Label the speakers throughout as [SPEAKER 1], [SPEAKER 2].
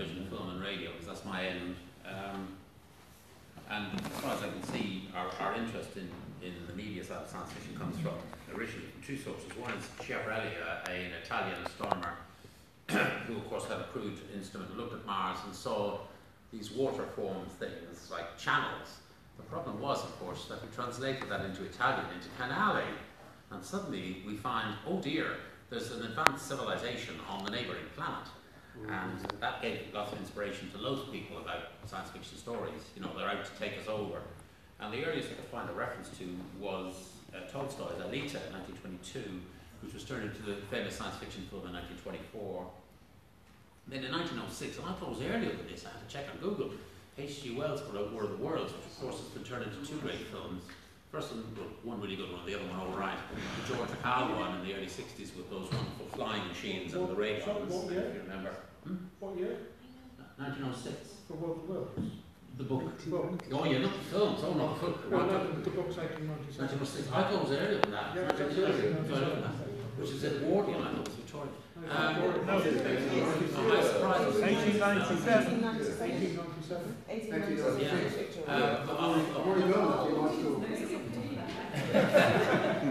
[SPEAKER 1] television, film and radio, because that's my end. And as far as I can see, our interest in the media side of science fiction comes from, originally, from two sources. One is Schiaparelli, an Italian astronomer, who of course had a crude instrument and looked at Mars and saw these water form things like channels. The problem was, of course, that we translated that into Italian, into canale, and suddenly we find, oh dear, there's an advanced civilization on the neighbouring planet. And that gave lots of inspiration to loads of people about science fiction stories. You know, they're out to take us over. And the earliest I could find a reference to was Tolstoy's Alita in 1922, which was turned into the famous science fiction film in 1924. Then in 1906, and I thought it was earlier than this, I had to check on Google, H.G. Wells wrote War of the Worlds, which of course has been turned into two great films. First one really good one, the other one all right. The George Hal one in the early 60s with those wonderful flying machines and the ray guns, if you remember.
[SPEAKER 2] What year?
[SPEAKER 1] 1906.
[SPEAKER 2] For War of the Worlds?
[SPEAKER 1] The book. Oh yeah, not the films, oh not the film.
[SPEAKER 2] Well, no, the book's 1996.
[SPEAKER 1] 1906. I thought it was earlier than that.
[SPEAKER 2] Yeah,
[SPEAKER 1] which is Edwardian, I thought it was Victorian.
[SPEAKER 2] No,
[SPEAKER 1] I'm surprised.
[SPEAKER 2] 1897.
[SPEAKER 3] 1897.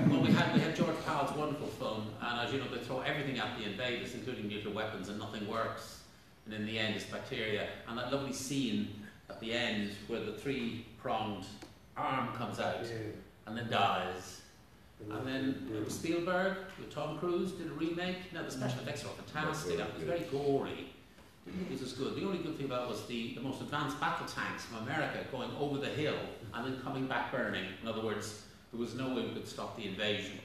[SPEAKER 1] Well, we had George Powell's wonderful film, and as you know, they throw everything at the invaders, including nuclear weapons, and nothing works. And in the end, it's bacteria. And that lovely scene at the end where the three-pronged arm comes out and then dies. And then it was Spielberg with Tom Cruise did a remake. Now the special effects are fantastic. It was very gory. It was good. The only good thing about it was the most advanced battle tanks from America going over the hill and then coming back burning. In other words, there was no way we could stop the invasion.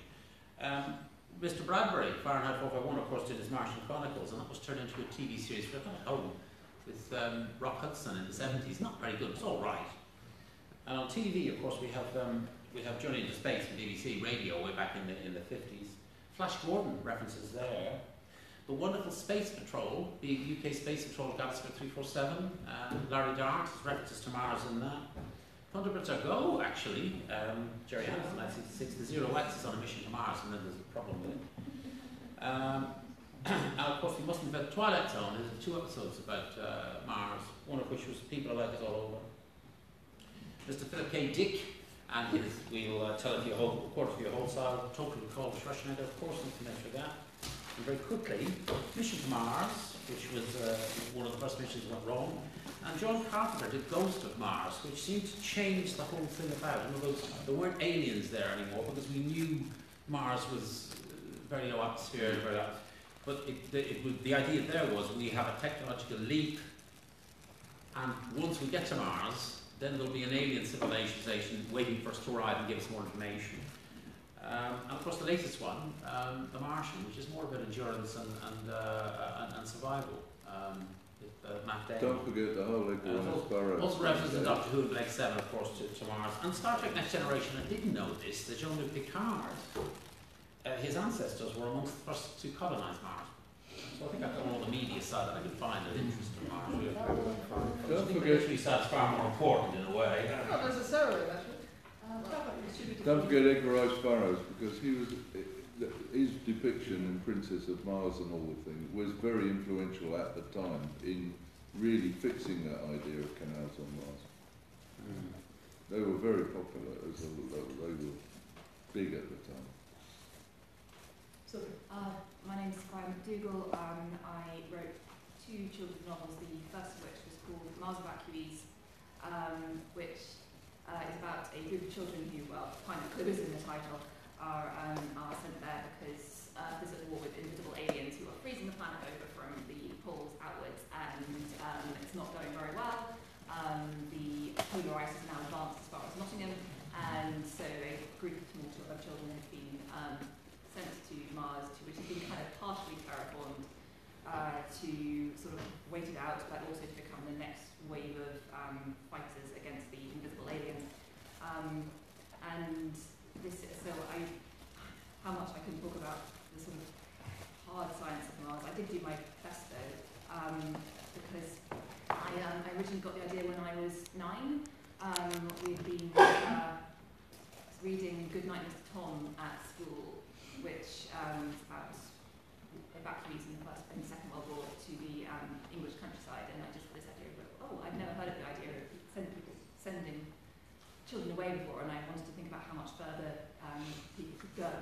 [SPEAKER 1] Mr. Bradbury, Fahrenheit 451, of course, did his Martian Chronicles, and that was turned into a TV series for at home with Rock Hudson in the 70s. Not very good. It's all right. And on TV, of course, we have Journey into Space from BBC Radio way back in the 50s. Flash Gordon references there. The wonderful Space Patrol, the UK Space Patrol Galaxy 347. Larry Dart has references to Mars in that. Thunderbirds Are Go, actually. Jerry Anderson, 1966. The Zero X is on a mission to Mars, and then there's a problem with it. And of course, we mustn't forget Twilight Zone. There's 2 episodes about Mars, one of which was People Are Like Us All Over. Mr. Philip K. Dick and his, we'll tell it to you whole, quarter to your wholesale, Total Recall of Schwarzenegger, of course, not to mention that. And very quickly, Mission to Mars, which was one of the first missions that went wrong. And John Carpenter did Ghost of Mars, which seemed to change the whole thing about. In other words, there weren't aliens there anymore because we knew Mars was very low atmosphere, but the idea there was we have a technological leap, and once we get to Mars, then there'll be an alien civilization waiting for us to arrive and give us more information. And of course, the latest one, The Martian, which is more about endurance and survival. MacDougall.
[SPEAKER 4] Don't forget the whole Sparrow.
[SPEAKER 1] Also references in Doctor Who and Blake 7, of course, to Mars. And Star Trek Next Generation, I didn't know this, that Jean-Luc Picard, his ancestors were amongst the first to colonise Mars. So I think I've got all the media side that I could find of interest in Mars.
[SPEAKER 4] Don't forget,
[SPEAKER 1] that's far more important in a way.
[SPEAKER 3] Not necessarily, actually.
[SPEAKER 4] don't forget Edgar Rice Burroughs, because his depiction in Princess of Mars and all the things was very influential at the time in really fixing that idea of canals on Mars. They were very popular, they were big at the time.
[SPEAKER 3] So,
[SPEAKER 5] my name is Sophia MacDougall. I wrote 2 children's novels, the first of which was called Mars Evacuees, which is about a group of children who, well, kind of clues in the title, are sent there because there's a war with invisible aliens who are freezing the planet over from the poles outwards, and it's not going very well. The polar ice is now advanced as far as Nottingham, and so a group of children have been sent to Mars, which has been kind of partially terraformed, to sort of wait it out, but also to become the next wave of fighters against the invisible aliens. And this, so how much I can talk about the sort of hard science of Mars. I did do my best though, because I originally got the idea when I was 9. We'd been reading Goodnight Mr. Tom at school, which is about evacuees in the Second World War to the English countryside, and sending children away before, and I wanted to think about how much further people could go.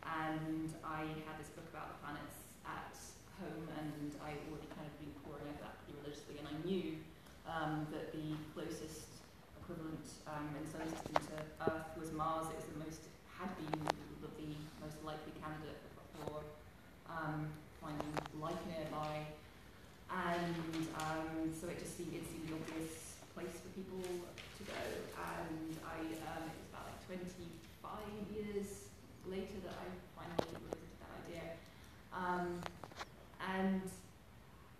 [SPEAKER 5] And I had this book about the planets at home, and I already kind of been poring over that pretty religiously, and I knew that the closest equivalent in the solar system to Earth was Mars. It was the most, had been the most likely candidate for finding life nearby, and so it seemed the obvious place for people to go. And it was about like 25 years later that I finally revisited that idea. And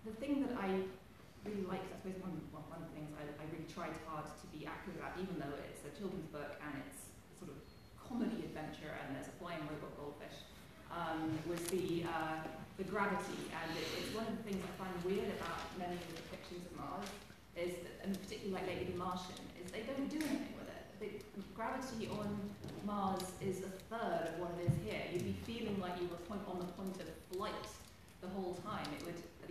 [SPEAKER 5] the thing that I really liked, I suppose one of the things I really tried hard to be accurate about, even though it's a children's book and it's sort of comedy adventure and there's a flying robot goldfish, was the gravity. And it's one of the things I find weird about many of the depictions of Mars, is that, and particularly like lately The Martian, is they don't do anything with it. The gravity on Mars is a third of what it is here. You'd be feeling like you were on the point of flight the whole time.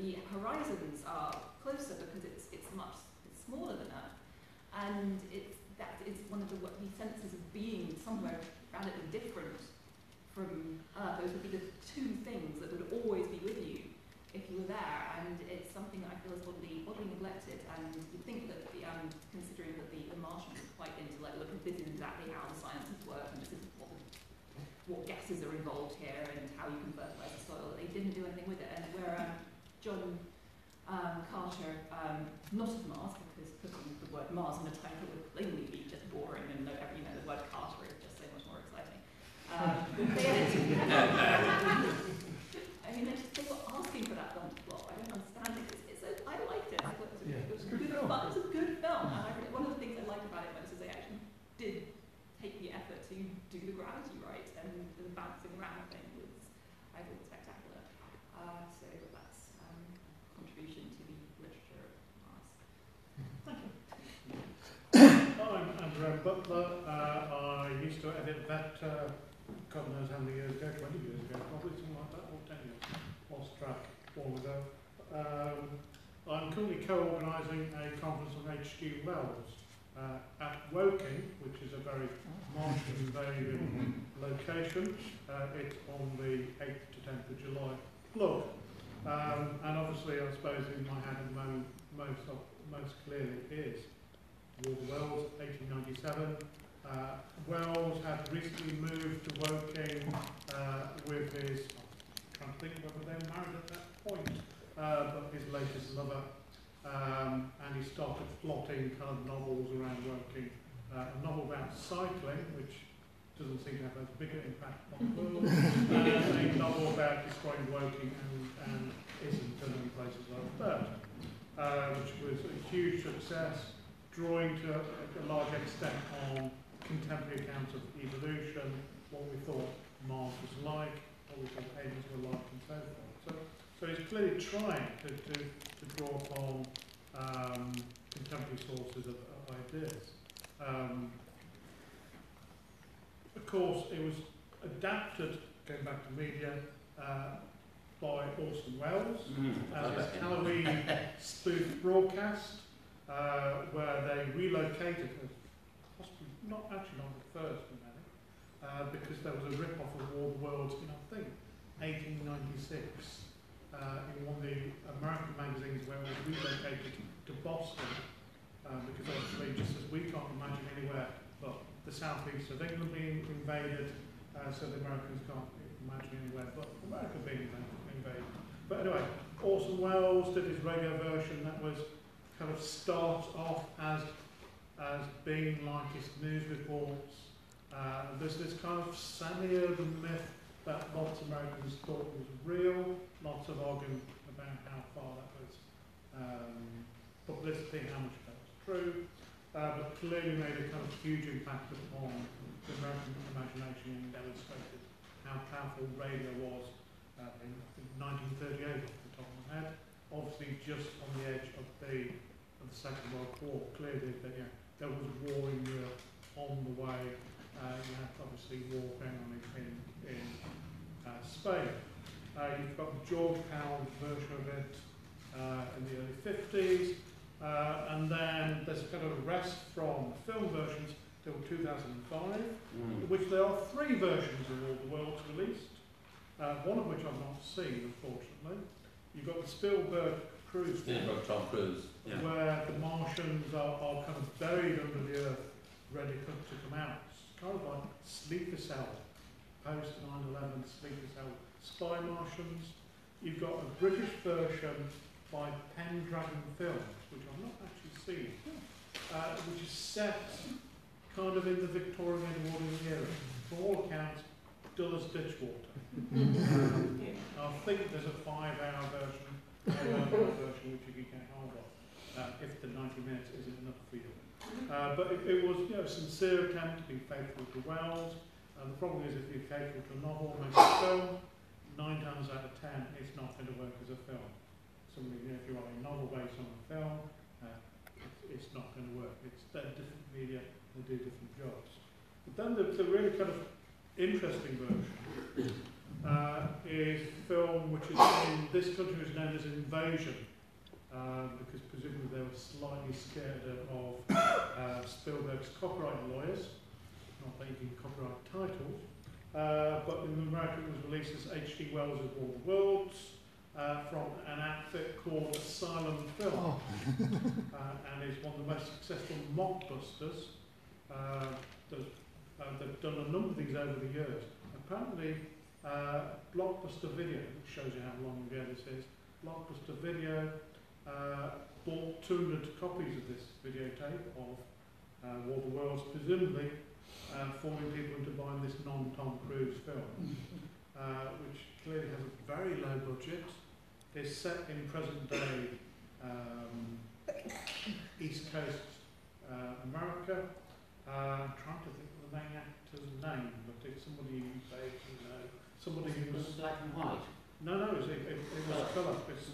[SPEAKER 5] The horizons are closer because it's smaller than Earth, and it's one of the senses of being somewhere radically different from Earth. Those would be the two things that would always be with you if you were there, and it's something that I feel is oddly neglected. And you'd think that considering that the Martians are quite into like, look, this is exactly how the sciences work, and this is what gases are involved here, and how you can fertilize the soil. They didn't do anything with it, and where John Carter, not of Mars, because putting the word Mars in a title would plainly be just boring, and the word Carter is just so much more exciting. They were asking for that film to flop. I don't understand it. I liked it. I thought it was a good film. It was a good film, and one of the things I liked about it most is they actually did take the effort to do the gravity right, and the bouncing around thing was, I thought, spectacular. So that's contribution to the literature of Mars.
[SPEAKER 3] Thank you.
[SPEAKER 2] I'm Andrew Butler. I used to edit that, God knows how many years ago, 20 years ago, probably something like that, or 10 years. Lost track long ago. I'm currently co-organising a conference on H.G. Wells at Woking, which is a very Martian-bathing location. It's on the 8th to 10th of July. Plug. And obviously, I suppose in my hand at the moment, most clearly is Wells, 1897. Wells had recently moved to Woking with his, I'm trying to think whether they were married at that point, but his latest lover, and he started plotting kind of novels around Woking. A novel about cycling, which doesn't seem to have a bigger impact on the world, a novel about destroying Woking and Islington and places like that, which was a huge success, drawing to a large extent on contemporary accounts of evolution, what we thought Mars was like, what we thought aliens were like, and so forth. So he's clearly trying to draw upon contemporary sources of ideas. Of course, it was adapted, going back to media, by Orson Welles as his Halloween spoof broadcast, where they relocated, possibly not the first of many, because there was a rip-off of War of the Worlds in, I think, 1896, in one of the American magazines, where it was relocated to Boston, because obviously, just as we can't imagine anywhere but the southeast of England being invaded, so the Americans can't imagine anywhere but America being invaded. But anyway, Orson Welles did his radio version that was kind of starts off as being like his news reports. There's this kind of semi-urban myth that lots of Americans thought was real, lots of argument about how far that was publicity, how much that was true, but clearly made a kind of huge impact upon the American imagination and demonstrated how powerful radio was in 1938 off the top of my head. Obviously just on the edge of the Second World War, clearly that there was war in Europe on the way. You had obviously war going on in Spain. You've got the George Powell version of it in the early 50s. And then there's kind of a rest from film versions till 2005, in which there are 3 versions of All the Worlds released, one of which I've not seen, unfortunately. You've got the Spielberg Cruise one,
[SPEAKER 1] Spielberg Tom Cruise,
[SPEAKER 2] where the Martians are kind of buried under the earth, ready to come out. It's kind of like Sleeper Cell, post 9/11 Sleeper Cell spy Martians. You've got a British version by Pendragon Films, which I've not actually seen, which is set kind of in the Victorian Edwardian era. For all accounts, dull as ditch water. I think there's a 5-hour version, which you can get hold of, if the 90 minutes isn't enough for you. But it was, you know, a sincere attempt to be faithful to Wells. And the problem is, if you're faithful to a novel, make a film, 9 times out of 10, it's not going to work as a film. Somebody, you know, if you want a novel based on a film, it's not going to work. They're different media, they do different jobs. But then the really kind of interesting version is a film which is in this country is known as Invasion, because presumably they were slightly scared of Spielberg's copyright lawyers. Not that you can copyright titles, but in America it was released as H.G. Wells' All the Worlds from an outfit called Asylum Film, and is one of the most successful mockbusters. They've done a number of these over the years. Apparently, Blockbuster Video, which shows you how long ago this is, Blockbuster Video bought 200 copies of this videotape of All the Worlds, presumably forming people into buying this non-Tom Cruise film, which clearly has a very low budget. It's set in present-day East Coast America. I'm trying to think of the main actor's name, but it's somebody you vaguely know. Somebody who was
[SPEAKER 1] black and white.
[SPEAKER 2] No, it was colour. It's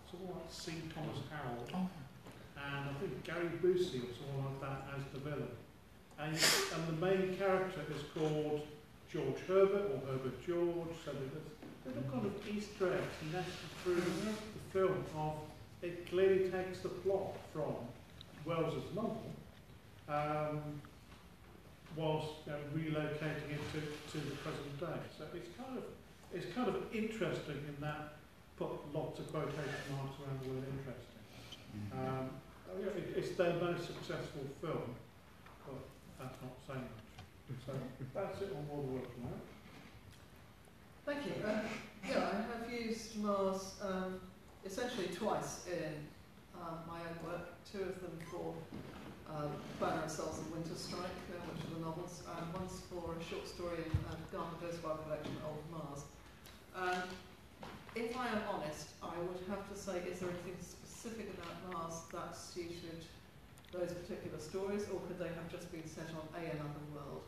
[SPEAKER 2] someone like C. Thomas Howell, and I think Gary Busey or someone like that as the villain. And the main character is called George Herbert or Herbert George. So there's little kind of Easter eggs nested through the film. It clearly takes the plot from Wells's novel, whilst relocating it to the present day. So it's kind of interesting in that put lots of quotation marks around the word interesting. It's their most successful film, but that's not saying much. So that's it on All the Worlds now.
[SPEAKER 3] Thank you. I have used Mars essentially twice in my own work. 2 of them for Banner of Souls and Winter Strike, which are the novels, and once for a short story in Garner Boswell collection, Old Mars. If I am honest, I would have to say, is there anything specific about Mars that suited those particular stories, or could they have just been set on another world?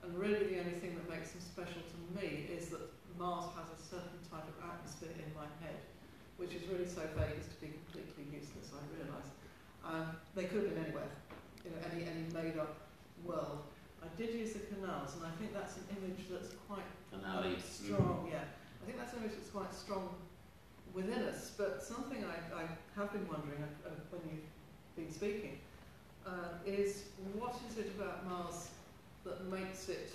[SPEAKER 3] And really the only thing that makes them special to me is that Mars has a certain type of atmosphere in my head, which is really so vague as to be completely useless, I realise. They could have been anywhere, any made-up world. I did use the canals, and I think that's an image that's quite strong, I think that's an image that's quite strong within us, but something I have been wondering when you've been speaking is what is it about Mars that makes it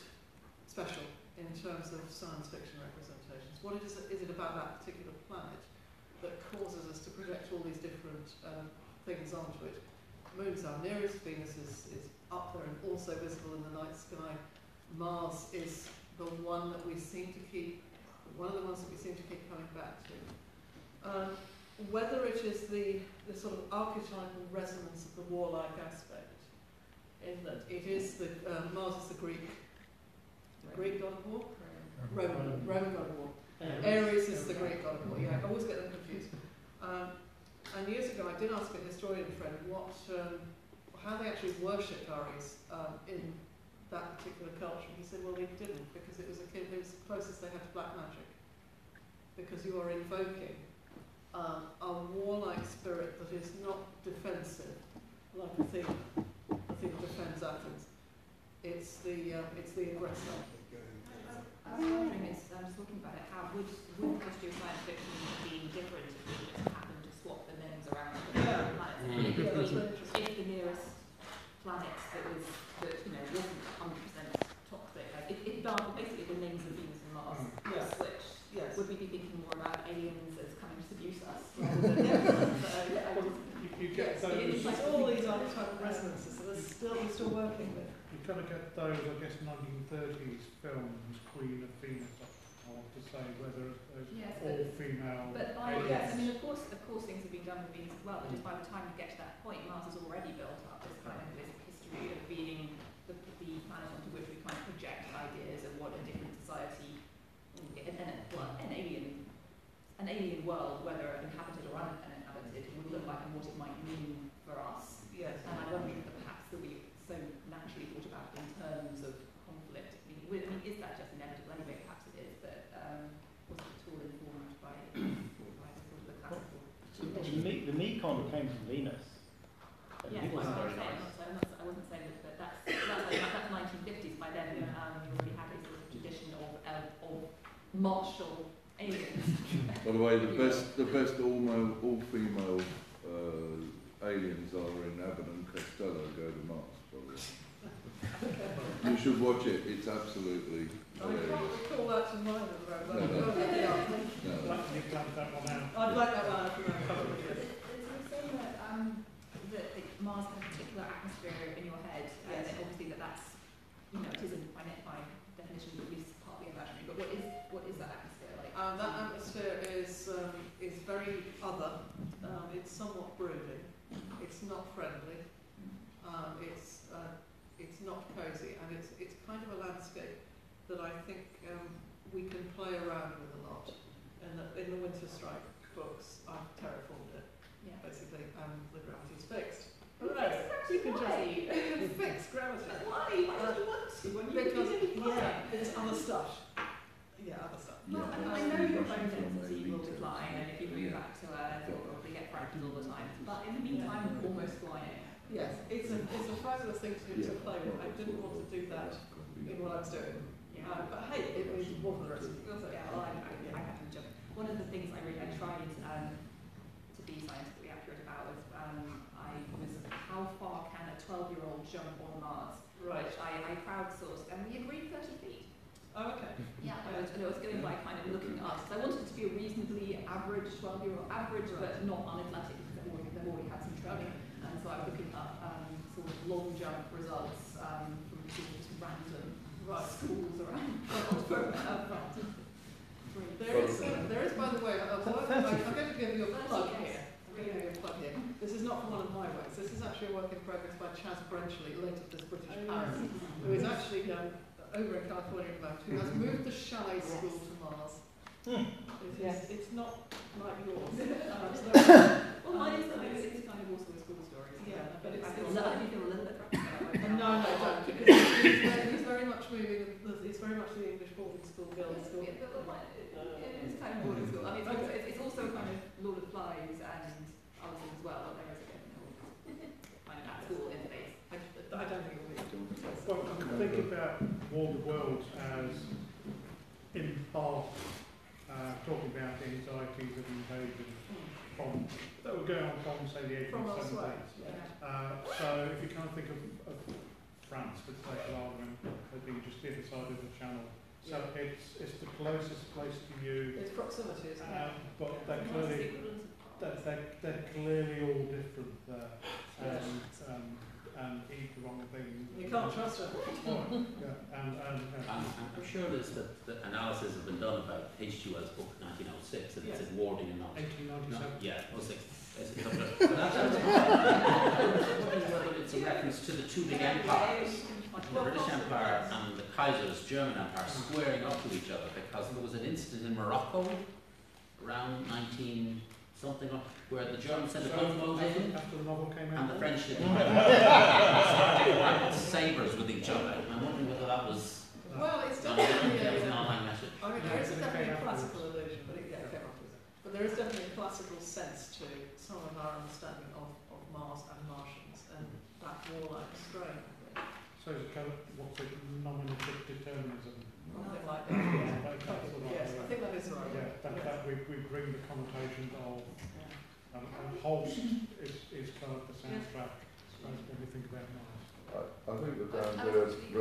[SPEAKER 3] special in terms of science fiction representations? What is it about that particular planet that causes us to project all these different things onto it? Moon's our nearest, Venus is up there and also visible in the night sky. Mars is the one that we seem to keep, one of the ones that we seem to keep coming back to. Whether it is the sort of archetypal resonance of the warlike aspect, in that it is Mars is the Greek god of war? Roman god of war. Ares is the Greek god of war. I always get them confused. And years ago I did ask a historian friend how they actually worshipped Ares in that particular culture. He said, well, they didn't, because it was the closest they had to black magic. Because you are invoking a warlike spirit that is not defensive, like Athena. Athena defends Athens. It's the aggressor.
[SPEAKER 5] I was wondering, I'm talking about it, how would history of science fiction be different if we just happened to swap the names around?
[SPEAKER 3] Yeah.
[SPEAKER 5] if the nearest planet that wasn't 100% toxic, like if basically the names of Venus and Mars were switched, would we be thinking more about aliens as coming to seduce us rather than
[SPEAKER 2] you get those.
[SPEAKER 3] It's all these archetypal resonances that we're still working with.
[SPEAKER 2] You kind of get those, I guess, 1930s films, Queen of Venus, I want to say, whether those all-female.
[SPEAKER 5] But yes, I mean, of course, things have been done with Venus as well. But just by the time we get to that point, Mars has already built up this kind of this history of being the planet onto which we kind of project ideas of what a different society, an alien world, whether inhabited or uninhabited, would look like and what it might mean for us.
[SPEAKER 3] Yes.
[SPEAKER 5] And I wonder if perhaps that we so naturally thought about in terms of conflict. I mean, is that just inevitable anyway? Perhaps it is, but wasn't at all informed by sort of the classical.
[SPEAKER 6] The Mini-Con came from Venus.
[SPEAKER 5] Yeah,
[SPEAKER 6] it wasn't very nice.
[SPEAKER 5] I wasn't saying that, but that's 1950s. By then, we already had a sort of tradition of martial aliens.
[SPEAKER 4] By the way, the best all-female aliens are in Abbott and Costello Go to Mars. You should watch it. It's absolutely hilarious.
[SPEAKER 3] I can't recall that to mind at the moment.
[SPEAKER 2] No. You cut that one out.
[SPEAKER 3] I'd like that one out from
[SPEAKER 5] It's saying that Mars has a particular atmosphere in your head, and obviously that's it isn't by definition at least partly imaginary. But what is that atmosphere like?
[SPEAKER 3] that atmosphere is very other. It's somewhat brooding. It's not friendly. It's not cosy, and it's kind of a landscape that I think we can play around with a lot. And in the Winter Strike books, I've terraformed it, basically, and the gravity's fixed. Right. You can just fix gravity.
[SPEAKER 5] Why? Why do you want to?
[SPEAKER 3] Because there's other stuff. Other stuff.
[SPEAKER 5] Well, I know your own density will decline, and if you move back to Earth, you'll probably get fractured all the time. But in the meantime, we're almost flying.
[SPEAKER 3] Yes, it's a fabulous thing to play with. I didn't want to do that in what I was doing. But hey, it was more for the rest of it.
[SPEAKER 5] I have to jump. One of the things I tried to be scientifically accurate about was how far can a 12-year-old jump on Mars?
[SPEAKER 3] Right.
[SPEAKER 5] Which I crowdsourced, and we agreed 30 feet.
[SPEAKER 3] Oh, okay.
[SPEAKER 5] Yeah, and I was going by kind of looking up. So I wanted it to be a reasonably average 12-year-old average, but not unathletic because they've already had some training. And so I was looking up sort of long jump results from sort of just random schools around.
[SPEAKER 3] There is, by the way, I'm going to give you a plug here. This is not from one of my works. This is actually a work in progress by Chas Brenchley, late of this British parent, who is actually over in California at the moment, who has moved the chalet school to Mars. It's not like yours.
[SPEAKER 5] Well, mine is kind of also a school story.
[SPEAKER 3] Yeah, but
[SPEAKER 5] I feel a little bit practical.
[SPEAKER 3] No, don't. He's very much moving. It's very much the English boarding school, girls' school.
[SPEAKER 5] It's kind of boarding school. I mean, it's also kind of Lord of the Flies and other things as well. But there is kind of that school interface.
[SPEAKER 3] I don't think it will be.
[SPEAKER 2] Well, I can think about War of the Worlds as, in part, talking about the anxieties of invasion that were going on from, say, the 1870s. So if you kind of think of France, for the sake of argument, as being just the other side of the channel. So it's the closest place to you.
[SPEAKER 3] It's proximity, isn't it?
[SPEAKER 2] But they're clearly all different there. And eat the wrong thing.
[SPEAKER 3] You can't trust her.
[SPEAKER 1] I'm sure that analysis has been done about H.G.Wells' book 1906, and it's in warding and not
[SPEAKER 2] 1897.
[SPEAKER 1] 06. It's a reference to the two big empires, the British Empire and the Kaiser's German Empire, squaring up to each other because there was an incident in Morocco around 19-something where the Germans sent a gunboat in
[SPEAKER 2] after the novel came out,
[SPEAKER 1] and the French didn't. Sabres with each other. I'm wondering whether that was.
[SPEAKER 3] Well, it's
[SPEAKER 1] an
[SPEAKER 3] definitely
[SPEAKER 1] online message.
[SPEAKER 3] I mean, there is definitely a classical allusion, but it came afterwards. But there is definitely a classical sense to some of our understanding of Mars and Martians and that warlike strain.
[SPEAKER 2] So it's kind of what's it, nominative determinism.
[SPEAKER 3] Something like that. Yes, I think that is right.
[SPEAKER 2] Yeah, that we bring the connotations of Holst is kind of the soundtrack when we think about Mars.
[SPEAKER 4] I think the downstairs
[SPEAKER 5] two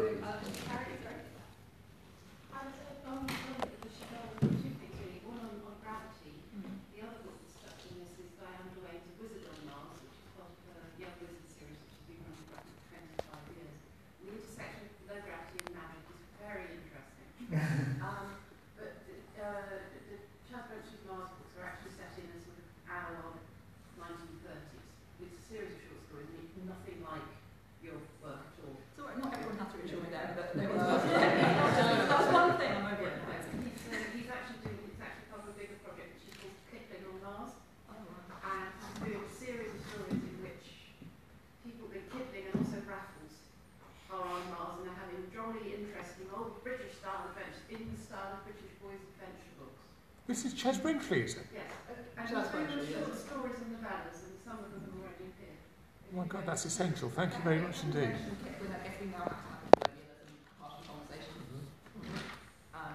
[SPEAKER 5] things really. One on gravity. The other book that's stuck in this is Diane Duane's Wizard on Mars, which is part of the Young Wizard series, which has been running for 25 years. The intersection of low gravity and magic is very interesting. But the Chas Brench's Mars books are actually set in a sort of analog 1930s. It's a series of short stories, and it's nothing like your work at all.
[SPEAKER 7] So not everyone has to enjoy them, but that's one thing I'm over it.
[SPEAKER 5] He's actually part of a bigger project which is called Kipling on Mars, and he's doing a series of stories in which people in Kipling and also Raffles are on Mars and are having jolly interesting old British style adventures in the style of British boys' adventure books.
[SPEAKER 2] This is Chas Brinkley, is it?
[SPEAKER 5] Yes, and he's doing short stories and novellas, and some of them are already here.
[SPEAKER 2] Oh my God, that's essential. Thank you very much indeed.
[SPEAKER 7] I guess we now have to have a part of the conversation. Want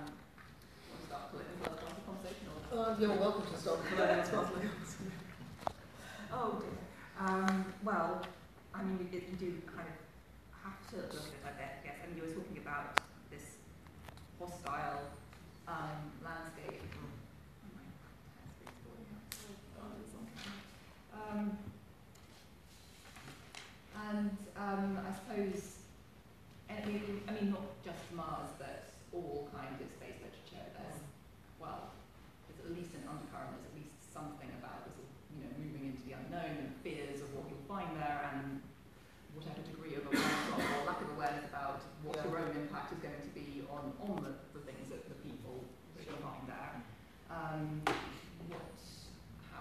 [SPEAKER 7] to start putting in part of the conversation? Or?
[SPEAKER 3] You're welcome to stop.
[SPEAKER 7] Oh dear. Well, I mean, you do kind of have to look at it, I guess. I mean, you were talking about this hostile landscape. I suppose, I mean, not just Mars, but all kinds of space literature. There's, well, there's at least an undercurrent. There's at least something about the sort of, moving into the unknown and fears of what you'll find there, and whatever degree of awareness or lack of awareness about what your own impact is going to be on the things that the people that you find there.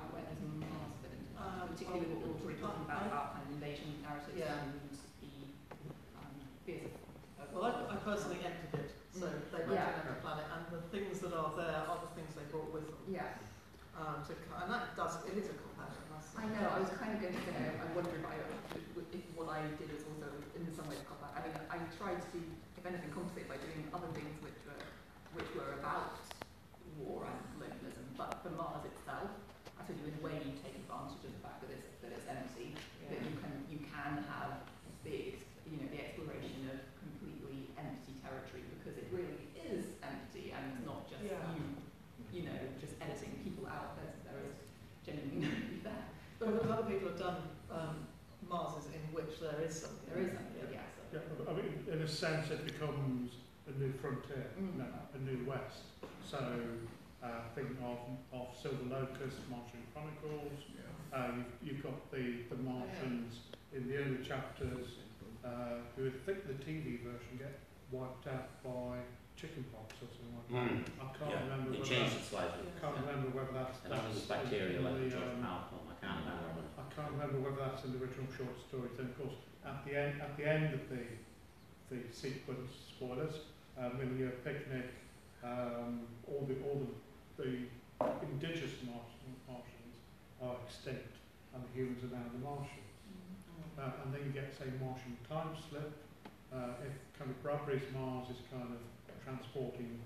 [SPEAKER 7] Where does Mars fit into that? Particularly what we were already talking about kind of invasion narratives and the fears of...
[SPEAKER 3] Well, I personally entered it, so they went to another planet, and the things that are there are the things they brought with them.
[SPEAKER 7] Yeah.
[SPEAKER 3] And that it is a companion.
[SPEAKER 7] I know, I was kind of going to say, I wonder if what I did is also in some way cop out. I mean, I tried to, if anything, compensate by doing other things which were about war and colonialism, but for Mars itself, I think in a way you take advantage of the fact that it's empty, that you can have the exploration of completely empty territory, because it really is empty and it's not just just editing people out. There is genuinely nobody there.
[SPEAKER 3] But other people have done Marses in which there is something.
[SPEAKER 7] There is something,
[SPEAKER 3] yeah.
[SPEAKER 2] Yeah, I mean, in a sense, it becomes a new frontier, a new west. So, think of Silver Locust, Martian Chronicles. You've got the Martians in the early chapters who I think the TV version get wiped out by chickenpox or something like that. I can't remember.
[SPEAKER 1] It changed it slightly.
[SPEAKER 2] I can't remember whether that's
[SPEAKER 1] And that was bacteria like the George Malcolm. I can't remember.
[SPEAKER 2] I can't remember whether that's in the original short story. Then, of course, at the end of the sequence, spoilers, Milieu Picnic, all the indigenous Martians are extinct, and the humans are now the Martians. And then you get, say, Martian time slip. If kind of Bradbury's Mars is kind of transporting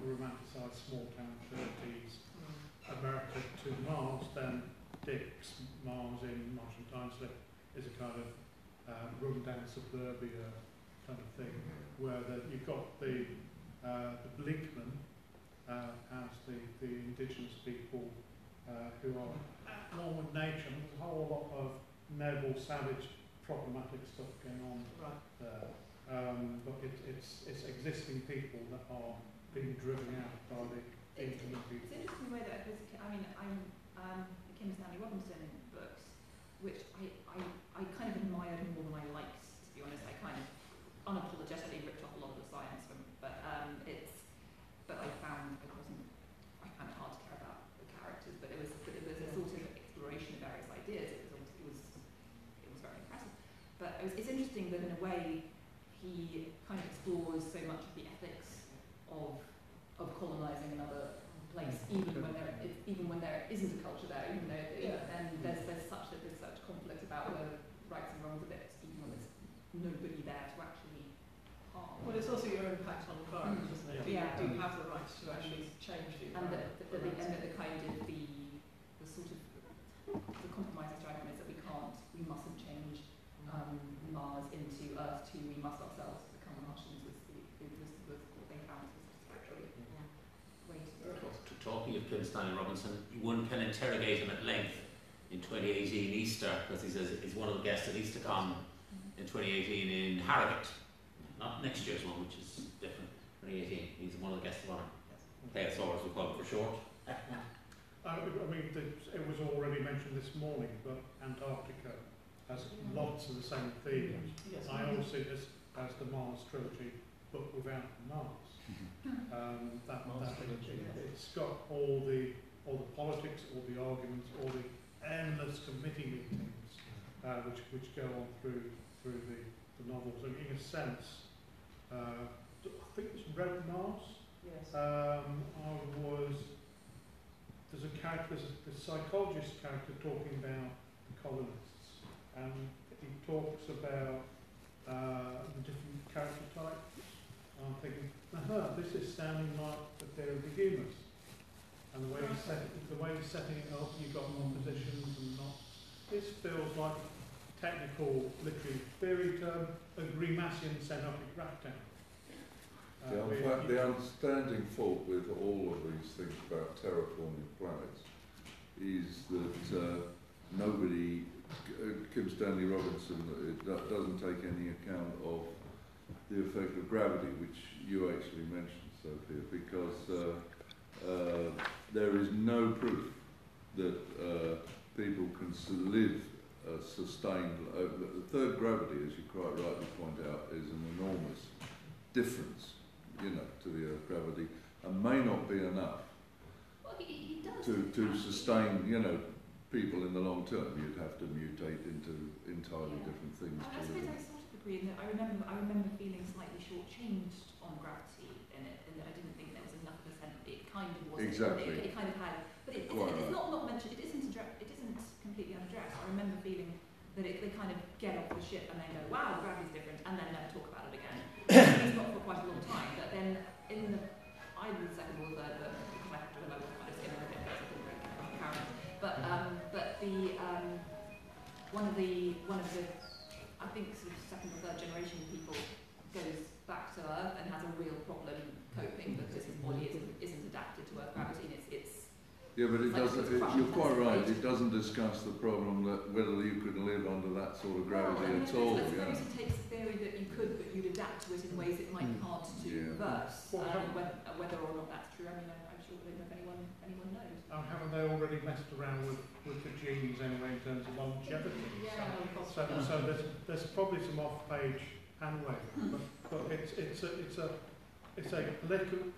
[SPEAKER 2] romanticised small town 30s America to Mars, then Dick's Mars in Martian time slip is a kind of run-down suburbia kind of thing, where you've got the Bleakmen as the indigenous people who are at one with nature. And there's a whole lot of noble, savage, problematic stuff going on there. But it's existing people that are being driven out by the incoming people.
[SPEAKER 7] It's an interesting way that I became Stanley Robinson books, which I kind of admired more than I liked, to be honest. I kind of unapologetically ripped off a lot of the science from, but I found I found it hard to care about the characters, but it was a sort of exploration of various ideas. It was very impressive. But it's interesting that in a way he kind of explores so much of the ethics of colonising another place, even when there isn't a culture there, even though and there's such conflict about the rights and wrongs of it, even when there's nobody there to actually harm.
[SPEAKER 3] Well, it's also your impact on the environment, isn't it?
[SPEAKER 7] Yeah.
[SPEAKER 3] Do you have the right to actually change the
[SPEAKER 7] And
[SPEAKER 3] environment?
[SPEAKER 7] the kind of the sort of the compromise I try to make is that we
[SPEAKER 1] Kim Stanley Robinson. One can interrogate him at length in 2018 Easter, because he says he's one of the guests at EasterCon in 2018 in Harrogate. Not next year's one, which is different. 2018. He's one of the guests of honour. KSR, as we call it for short.
[SPEAKER 2] I mean, it was already mentioned this morning, but Antarctica has lots of the same themes.
[SPEAKER 3] Yes.
[SPEAKER 2] I always see this as the Mars trilogy, but without Mars. It's got all the politics, all the arguments, all the endless committee meetings, which go on through the novels. And in a sense, I think it's Red Mars.
[SPEAKER 3] Yes.
[SPEAKER 2] There's a psychologist character talking about the colonists, and he talks about the different character types. I'm thinking, this is sounding like that they're behemoths. And the way he's setting it up, you've got more positions and not. This feels like a technical literary theory term, a Grimacian cenotic ragtime.
[SPEAKER 4] The outstanding fault with all of these things about terraforming planets is that nobody, Kim Stanley Robinson, doesn't take any account of the effect of gravity, which you actually mentioned, Sophia, because there is no proof that people can live sustained. The third gravity, as you quite rightly point out, is an enormous difference, to the Earth gravity, and may not be enough to sustain, people in the long term. You'd have to mutate into entirely different things.
[SPEAKER 7] I suppose I sort of agree in that I remember feeling slightly shortchanged on gravity in it, and that I didn't think there was enough of a sense. It kind of was.
[SPEAKER 4] Exactly.
[SPEAKER 7] It kind of had, but it's not mentioned. It isn't completely unaddressed. I remember feeling that they kind of get off the ship and then go, wow, gravity's different, and then never talk about it again. It's not for quite a long time, but then in either the second or the third book, because I have to remember kind of skimming a bit, because I didn't really care about the characters. But one of the I think sort of second or third generation people goes back to Earth and has a real problem coping because his body isn't adapted to Earth gravity, and it's
[SPEAKER 4] yeah, but it doesn't. You're quite right. It doesn't discuss the problem that whether you could live under that sort of gravity at all.
[SPEAKER 7] I suppose it takes the theory that you could, but you'd adapt to it in ways it might be hard to reverse. Whether or not that's true, I mean, I'm sure I don't know if anyone knows.
[SPEAKER 2] Haven't they already messed around with the genes anyway in terms of longevity?
[SPEAKER 7] Yeah.
[SPEAKER 2] So there's probably some off-page handwaving, but it's a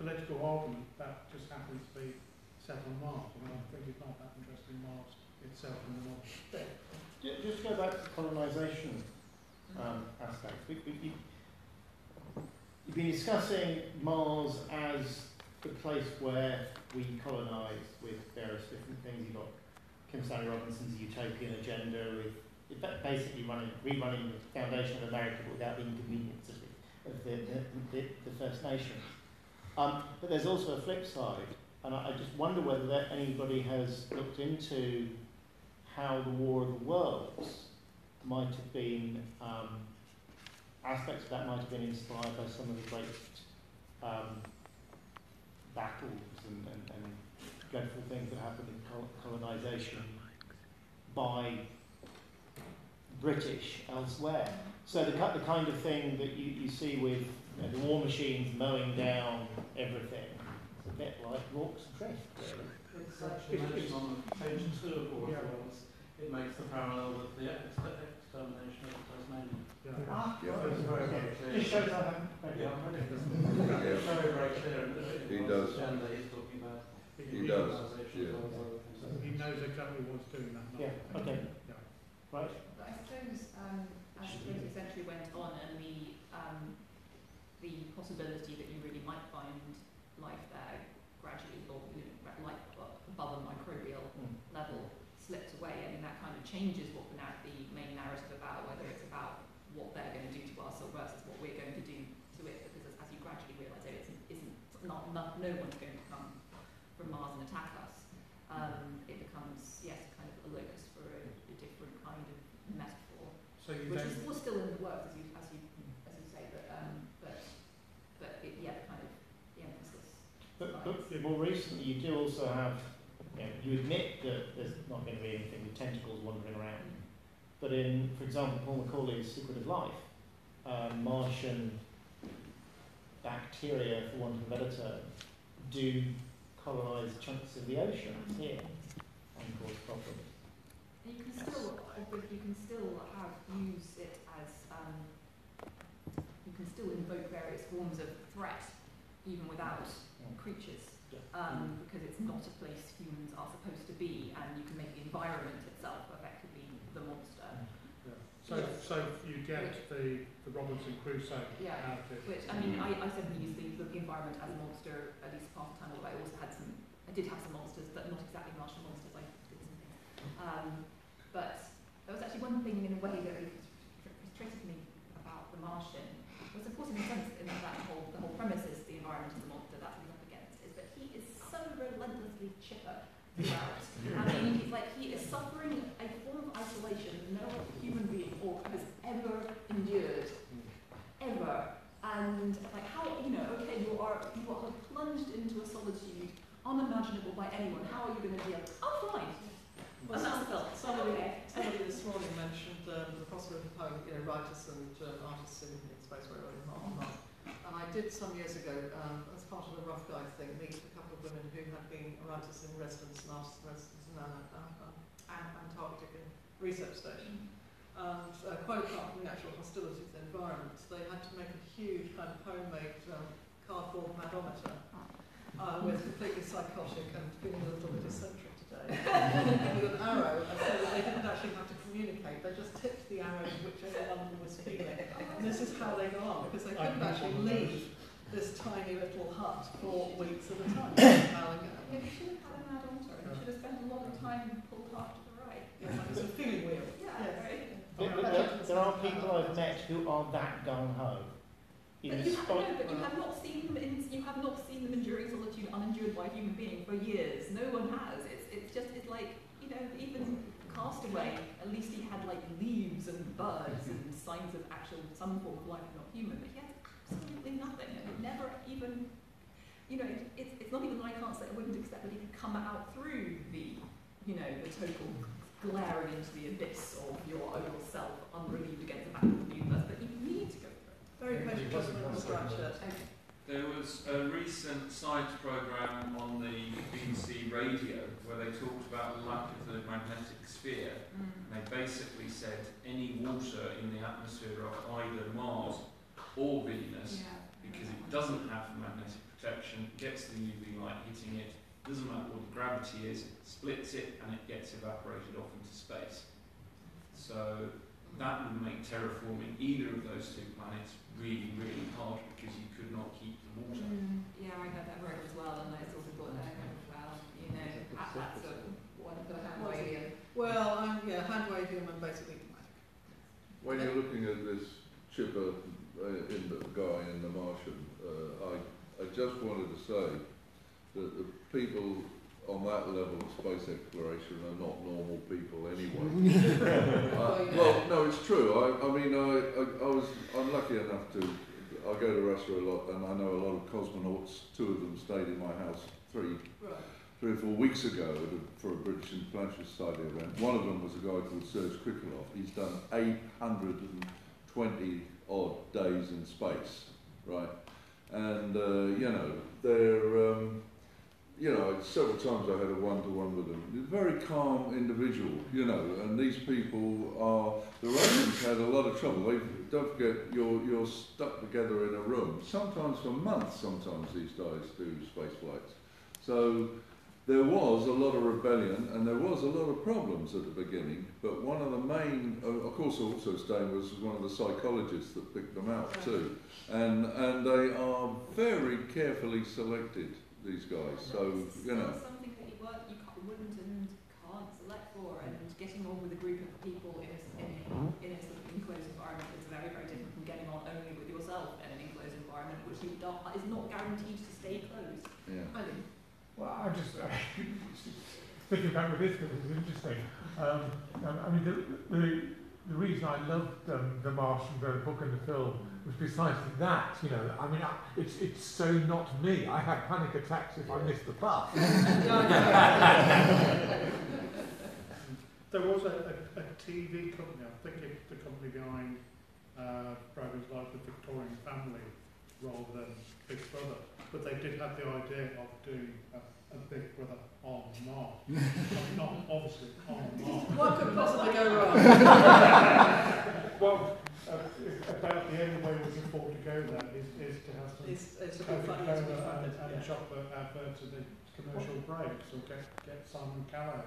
[SPEAKER 2] political argument that just happens to be set on Mars. I mean, I think it's not that interesting Mars itself in the north.
[SPEAKER 6] Just go back to the colonisation aspect. You've been discussing Mars as the place where we colonise with various different things. You've got Kim Stanley Robinson's utopian agenda with basically rerunning the foundation of America but without the inconvenience of the First Nations. But there's also a flip side. And I just wonder whether anybody has looked into how the War of the Worlds might have been, aspects of that might have been inspired by some of the great battles and dreadful things that happened in colonisation by British elsewhere. So the kind of thing that you see with the war machines mowing down everything. A bit like Rorke's Drift, really.
[SPEAKER 8] It's actually mentioned on page 2 of War of the Worlds. It makes the parallel with the extermination of Tasmania.
[SPEAKER 6] Just
[SPEAKER 8] shows how it's very, very clear.
[SPEAKER 4] He does.
[SPEAKER 8] Agenda he's talking about.
[SPEAKER 4] He does.
[SPEAKER 2] He knows exactly what's doing that.
[SPEAKER 6] Yeah. Okay.
[SPEAKER 2] Yeah.
[SPEAKER 6] Right.
[SPEAKER 7] But I suppose as the 20th century went on, and the possibility that you really might find life there gradually, or life above a microbial level, slipped away. I mean, that kind of changes what the main narrative about, whether it's about what they're going to do to us or versus what we're going to do to it. Because as you gradually realise, no one's going to come from Mars and attack us. It becomes kind of a locus for a different kind of metaphor,
[SPEAKER 2] So
[SPEAKER 7] which was still in the works, as you say, but kind of the emphasis.
[SPEAKER 6] But But more recently, you do also have, you admit that there's not going to be anything with tentacles wandering around. But in, for example, Paul Macaulay's Secret of Life, Martian bacteria, for want of a better term, do colonise chunks of the ocean here and cause problems.
[SPEAKER 5] You can still, use it as, you can still invoke various forms of threat, even without creatures, because it's not a place humans are supposed to be, and you can make the environment itself effectively the monster.
[SPEAKER 2] So you get the Robinson Crusoe out of it.
[SPEAKER 5] Which, I mean, I certainly use the environment as a monster at least part of the time, although I also had I did have some monsters, but not exactly Martian monsters, I did some things. But there was actually one thing in a way that really frustrated me about the Martian, was of course in a sense in that the whole premise is the environment is the monster, that's what he's up against, is that he is so relentlessly chipper throughout. I mean, he is suffering a form of isolation that no human being has ever endured, ever. And like how, okay, you are plunged into a solitude unimaginable by anyone. How are you going to deal? Oh, fine.
[SPEAKER 3] Well, somebody this morning mentioned the possibility of having writers and artists in space where we're not. And I did some years ago, as part of the Rough Guide thing, meet a couple of women who had been writers in residence and artists in residence in Antarctic and research station. And quite apart from the actual hostilities of the environment, they had to make a huge kind of homemade cardboard madometer with completely psychotic and feeling a little bit eccentric today, with an arrow, so that they didn't actually have to communicate. They just tipped the arrow to whichever one of them was feeling. And this is how they got on, because they couldn't actually leave this tiny little hut for weeks at a time.
[SPEAKER 5] Yeah, you should have had a madometer, and you should have spent a lot of time pulled off to the right.
[SPEAKER 3] Yes, like it's a feeling wheel.
[SPEAKER 5] Yeah,
[SPEAKER 3] yes.
[SPEAKER 5] right.
[SPEAKER 6] There are people I've met who are that gung-ho.
[SPEAKER 5] But you have not seen them in enduring solitude unendured by a human being for years. No one has. It's like, even Castaway, at least he had like leaves and birds and signs of actual some form of life, not human, but he had absolutely nothing. And it never even, it's not even that I can't say I wouldn't expect that he could come out through the total glaring into the abyss of your own self, unrelieved against the back of the universe, but you need to go through it.
[SPEAKER 3] Very patient judgment, Mr. Ratchet.
[SPEAKER 9] There was a recent science programme on the BBC radio where they talked about the lack of the magnetic sphere. And they basically said any water in the atmosphere of either Mars or Venus, because it doesn't have the magnetic protection, gets the UV light hitting it, doesn't matter what the gravity is, splits it and it gets evaporated off into space. So that would make terraforming either of those two planets really, really hard, because you could not keep the water.
[SPEAKER 5] Yeah, I heard that word as well, and I sort of thought, that's a wonderful hand waving.
[SPEAKER 3] Well, hand waving and basically magic.
[SPEAKER 4] When you're looking at this chipper in the guy in The Martian, I just wanted to say that the people on that level of space exploration are not normal people anyway. Well, no, it's true. I'm lucky enough I go to Russia a lot, and I know a lot of cosmonauts. 2 of them stayed in my house 3 or 4 weeks ago for a British Interplanetary Society event. One of them was a guy called Serge Krikalev. He's done 820 odd days in space, right? And they're several times I had a one-to-one with them. He's a very calm individual, and these people the Russians had a lot of trouble. Don't forget, you're stuck together in a room, sometimes for months, these guys do space flights. So there was a lot of rebellion, and there was a lot of problems at the beginning, but one of the main, of course also staying was one of the psychologists that picked them out too. And they are very carefully selected, these guys, so,
[SPEAKER 5] something that you wouldn't and can't select for, and getting on with a group of people in a sort of enclosed environment is very, very different from getting on only with yourself in an enclosed environment, which is not guaranteed to stay closed.
[SPEAKER 4] Yeah.
[SPEAKER 10] Well, I just thinking back with this because it's interesting.
[SPEAKER 2] the reason I loved the Martian, the book and the film, was precisely that. You know, I mean, it's so not me. I have panic attacks if I miss the bus. There was a TV company, I think it's the company behind programs like The Victorian Family rather than Big Brother, but they did have the idea of doing a Big Brother on Mars. Not obviously on Mars.
[SPEAKER 3] What could possibly go wrong?
[SPEAKER 2] Well, about the only way we can afford to go there is to have some
[SPEAKER 3] It's to be funded,
[SPEAKER 2] and chocolate adverts at the commercial breaks, or get Simon Callow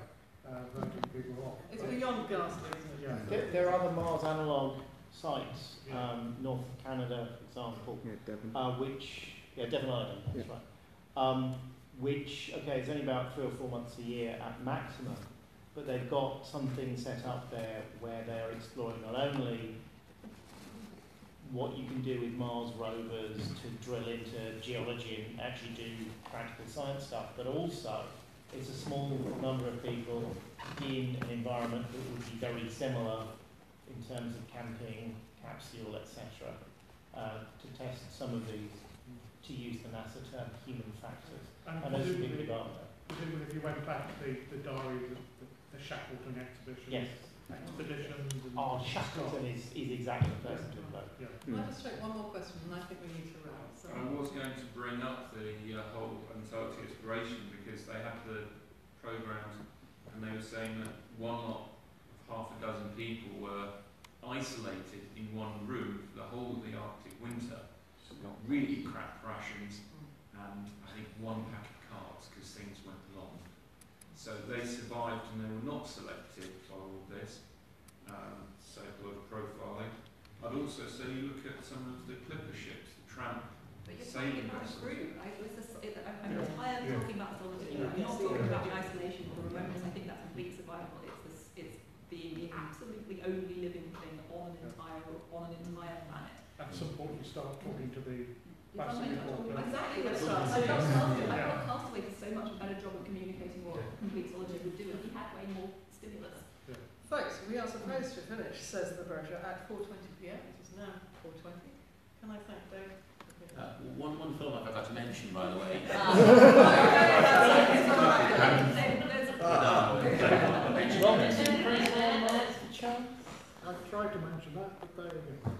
[SPEAKER 2] voting people off.
[SPEAKER 3] It's beyond ghastly, isn't it?
[SPEAKER 2] Yeah.
[SPEAKER 6] There are other Mars analogue sites, north of Canada, for example, Devon Island, that's right. Which, okay, it's only about 3 or 4 months a year at maximum, but they've got something set up there where they're exploring not only what you can do with Mars rovers to drill into geology and actually do practical science stuff, but also it's a small number of people in an environment that would be very similar in terms of camping, capsule, etc., to test some of these, to use the NASA term, human factors. And those would be big after.
[SPEAKER 2] Presumably, if you went back to the diary, the Shackleton exhibition,
[SPEAKER 6] Yes.
[SPEAKER 2] expeditions. And
[SPEAKER 6] Shackleton is exactly the person to invoke.
[SPEAKER 2] Yeah.
[SPEAKER 3] Can I just take one more question, and I think we need to wrap. So.
[SPEAKER 9] I was going to bring up the whole Antarctic exploration because they had the programmes and they were saying that one lot of half a dozen people were isolated in one room for the whole of the Arctic winter. So got really crap rations and I think one pack of cards because things went long. So they survived and they were not selected by all this. So a lot of profiling. I'd also say you look at some of the clipper ships, the tramp.
[SPEAKER 7] But you're
[SPEAKER 9] sailing
[SPEAKER 7] talking about a
[SPEAKER 9] vessels.
[SPEAKER 7] group. I'm entirely talking about solitude. I'm not talking about the isolation or the remoteness. I think that's complete survival. It's being the absolutely only living thing on an entire planet.
[SPEAKER 2] At some point, you start talking to the
[SPEAKER 7] Exactly what it starts. I thought Castaway did so much a better job of communicating what complete solitude would do, and he had way more stimulus.
[SPEAKER 3] Folks, we are supposed to finish, says the brochure, at 4:20 p.m. It is now 4:20. Can I thank Dave?
[SPEAKER 1] One film I forgot to mention, by the way.
[SPEAKER 2] I've tried to mention that, but there we go.